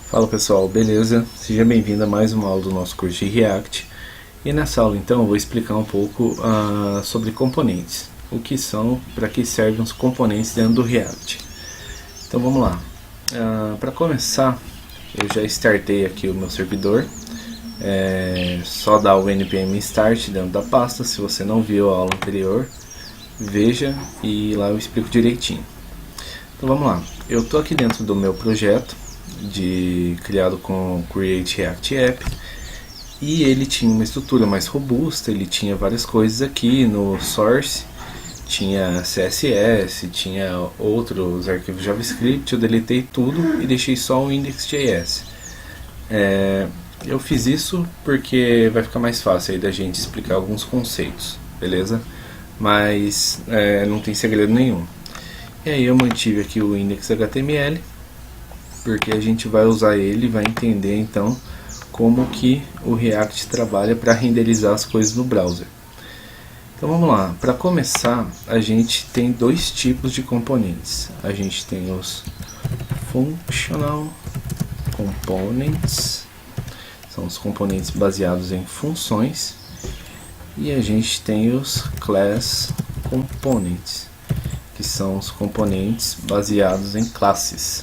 Fala pessoal, beleza? Seja bem-vindo a mais uma aula do nosso curso de React. E nessa aula então eu vou explicar um pouco sobre componentes. O que são, para que servem os componentes dentro do React. Então vamos lá. Para começar, eu já startei aqui o meu servidor. Só dar o npm start dentro da pasta. Se você não viu a aula anterior, veja e lá eu explico direitinho. Então vamos lá. Eu estou aqui dentro do meu projeto criado com Create React App, e ele tinha uma estrutura mais robusta. Ele tinha várias coisas aqui no source, tinha CSS, tinha outros arquivos JavaScript. Eu deletei tudo e deixei só o index.js. Eu fiz isso porque vai ficar mais fácil aí da gente explicar alguns conceitos, beleza? Mas não tem segredo nenhum. E aí eu mantive aqui o index.html, porque a gente vai usar ele e vai entender então como que o React trabalha para renderizar as coisas no browser. Então vamos lá. Para começar, a gente tem dois tipos de componentes. A gente tem os Functional Components, são os componentes baseados em funções, e a gente tem os Class Components, que são os componentes baseados em classes.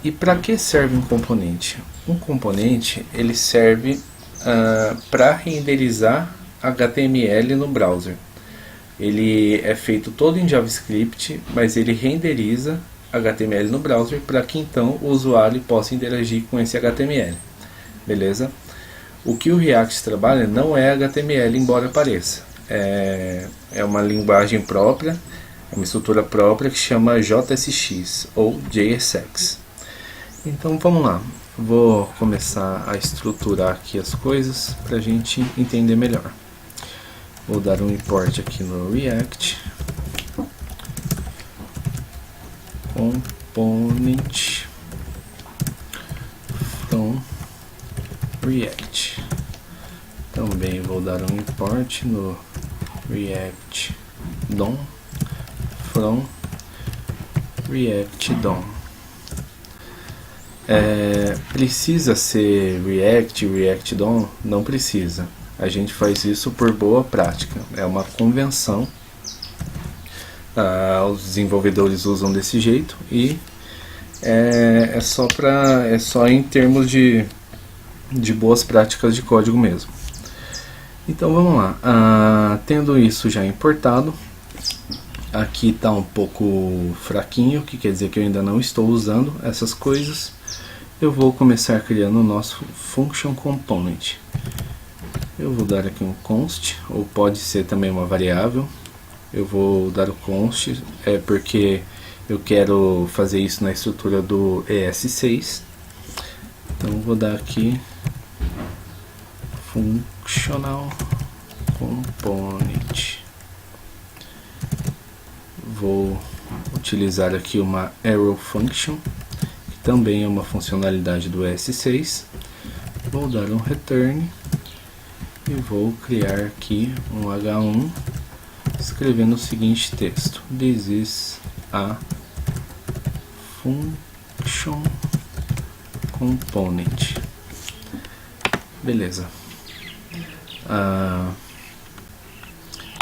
E para que serve um componente? Um componente ele serve para renderizar HTML no browser. Ele é feito todo em JavaScript, mas ele renderiza HTML no browser para que então o usuário possa interagir com esse HTML. Beleza? O que o React trabalha não é HTML, embora pareça. É uma linguagem própria, uma estrutura própria que chama JSX ou JSX. Então vamos lá, vou começar a estruturar aqui as coisas para a gente entender melhor. Vou dar um import aqui no React, component from React. Também vou dar um import no React DOM from React DOM. Precisa ser React DOM? Não precisa. A gente faz isso por boa prática. É uma convenção. Os desenvolvedores usam desse jeito e é só em termos de boas práticas de código mesmo. Então vamos lá. Tendo isso já importado, aqui está um pouco fraquinho, que quer dizer que eu ainda não estou usando essas coisas. Eu vou começar criando o nosso Function Component. Eu vou dar aqui um const, ou pode ser também uma variável. Eu vou dar o const, porque eu quero fazer isso na estrutura do ES6. Então vou dar aqui Functional Component. Vou utilizar aqui uma arrow function, que também é uma funcionalidade do ES6. Vou dar um return e vou criar aqui um H1 escrevendo o seguinte texto: This is a function component. Beleza.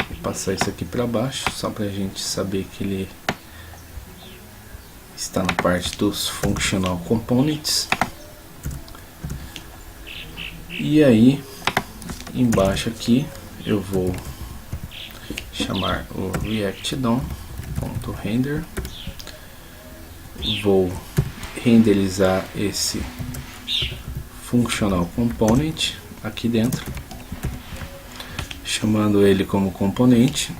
Vou passar isso aqui para baixo só para a gente saber que ele está na parte dos functional components. E aí embaixo aqui eu vou chamar o React DOM.render. Vou renderizar esse functional component aqui dentro, chamando ele como componente.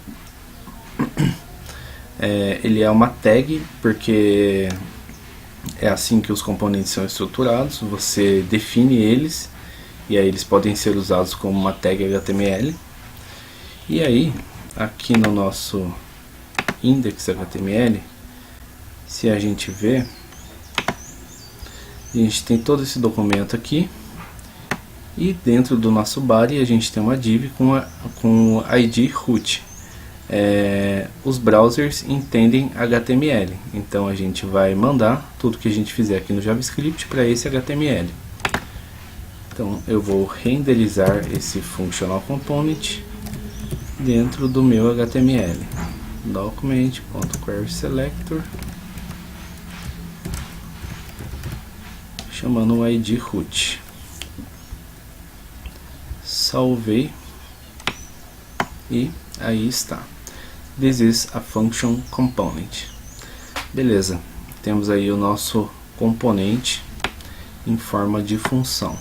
Ele é uma tag, porque é assim que os componentes são estruturados. Você define eles e aí eles podem ser usados como uma tag HTML. E aí, aqui no nosso index.html, se a gente ver, a gente tem todo esse documento aqui, e dentro do nosso body a gente tem uma div com o ID root. os browsers entendem HTML, então a gente vai mandar tudo que a gente fizer aqui no JavaScript para esse HTML. Então eu vou renderizar esse functional component dentro do meu HTML. Document.querySelector, chamando o ID root. Salvei e aí está. This is a function component. Beleza, temos aí o nosso componente em forma de função.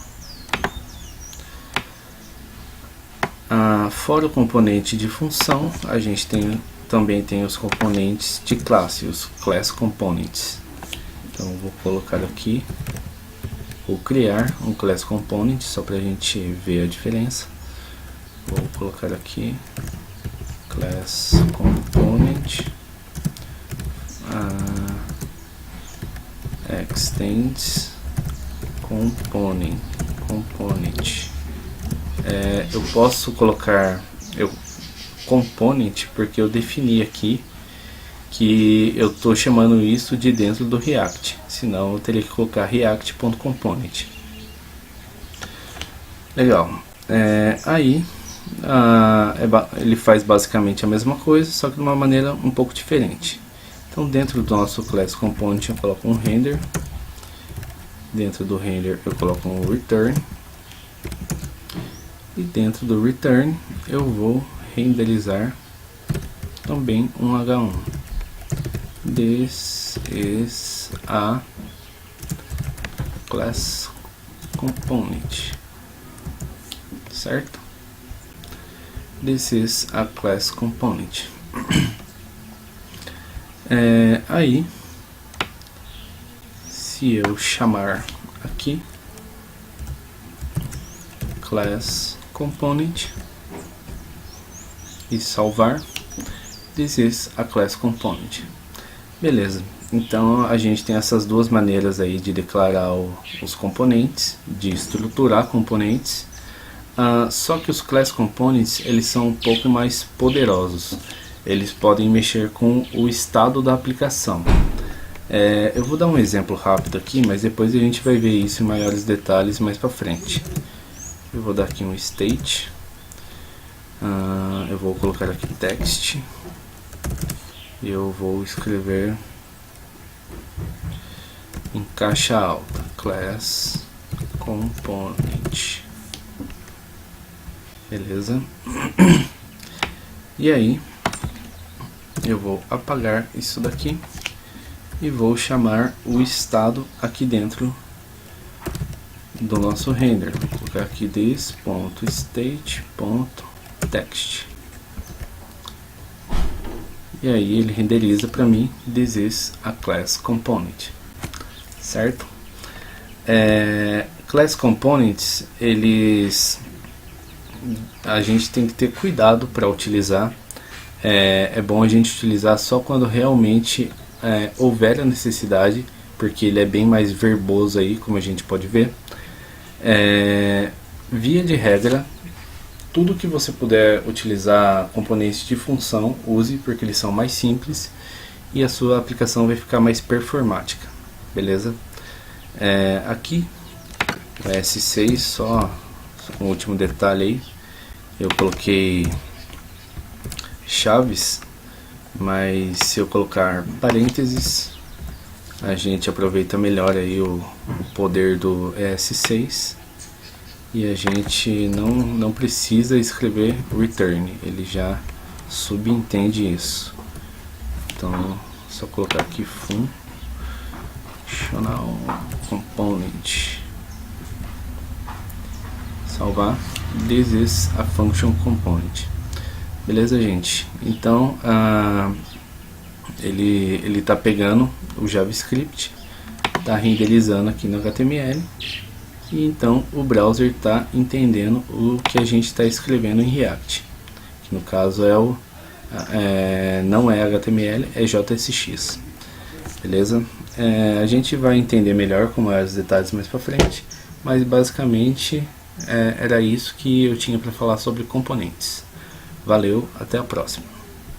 Fora o componente de função, a gente também tem os componentes de classe, os class components. Então vou colocar aqui, vou criar um class component só para a gente ver a diferença. Vou colocar aqui class component extends component. Eu posso colocar component porque eu defini aqui que eu estou chamando isso de dentro do React, senão eu teria que colocar react.component. Legal. Aí ele faz basicamente a mesma coisa, só que de uma maneira um pouco diferente. Então dentro do nosso class component eu coloco um render, dentro do render eu coloco um return, e dentro do return eu vou renderizar também um H1. This is a class component, certo? This is a class component. Aí, se eu chamar aqui class component e salvar, this is a class component. Beleza, então a gente tem essas duas maneiras aí de declarar os componentes, de estruturar componentes. Só que os class components eles são um pouco mais poderosos, eles podem mexer com o estado da aplicação. Eu vou dar um exemplo rápido aqui, mas depois a gente vai ver isso em maiores detalhes mais para frente. Eu vou dar aqui um state, eu vou colocar aqui text, e eu vou escrever em caixa alta, class component, beleza? E aí eu vou apagar isso daqui e vou chamar o estado aqui dentro do nosso render. Vou colocar aqui this.state.text, e aí ele renderiza para mim this is a class component, certo? Class components, a gente tem que ter cuidado para utilizar. É bom a gente utilizar só quando realmente houver a necessidade, porque ele é bem mais verboso aí, como a gente pode ver. Via de regra, tudo que você puder utilizar componentes de função, use, porque eles são mais simples e a sua aplicação vai ficar mais performática, beleza? Aqui o S6, só um último detalhe aí, eu coloquei chaves, mas se eu colocar parênteses a gente aproveita melhor aí o poder do ES6 e a gente não precisa escrever return, ele já subentende isso. Então só colocar aqui functional component, salvar, this is a function component. Beleza, gente? Então ele está pegando o JavaScript, está renderizando aqui no HTML, e então o browser está entendendo o que a gente está escrevendo em React, que no caso não é HTML, é JSX. Beleza? A gente vai entender melhor com maiores detalhes mais para frente, mas basicamente era isso que eu tinha para falar sobre componentes. Valeu, até a próxima.